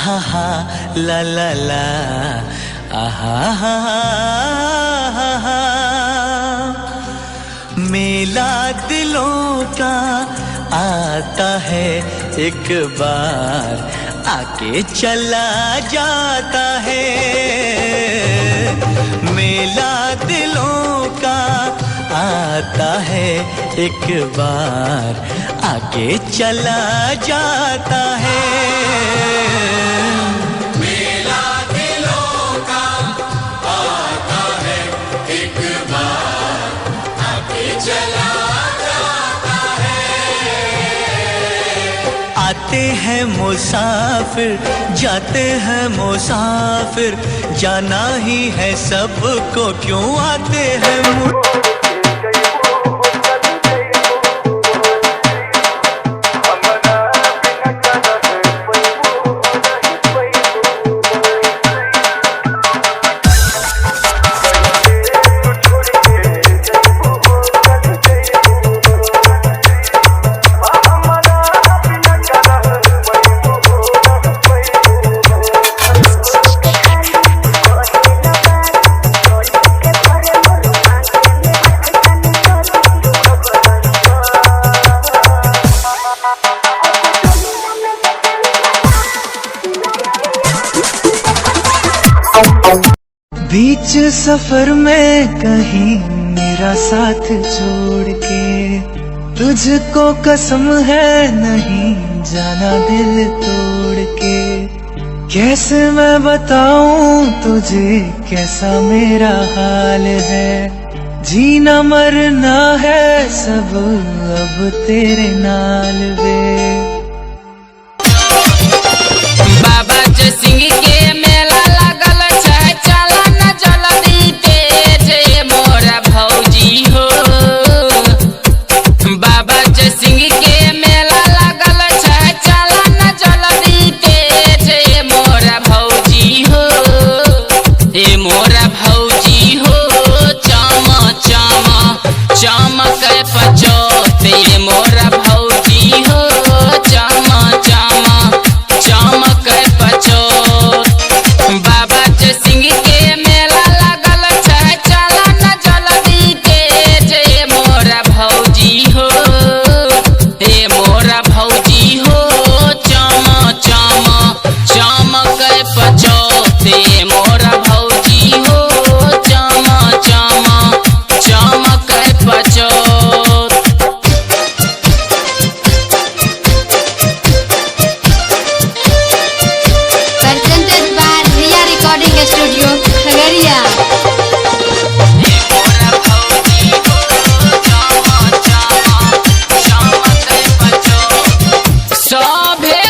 आहा हा ला ला ला, आहा हा हा हा। मेला दिलों का आता है एक बार, आके चला जाता है। मेला दिलों का आता है एक बार, आके चला जाता है। मेला दिलों का आता है एक बार, आके चला जाता है। आते हैं मुसाफिर, जाते हैं मुसाफिर, जाना ही है सबको, क्यों आते हैं बीच सफर में कहीं मेरा साथ छोड़ के, तुझको कसम है नहीं जाना दिल तोड़ के। कैसे मैं बताऊं तुझे कैसा मेरा हाल है, जीना मरना है सब अब तेरे नाल वे।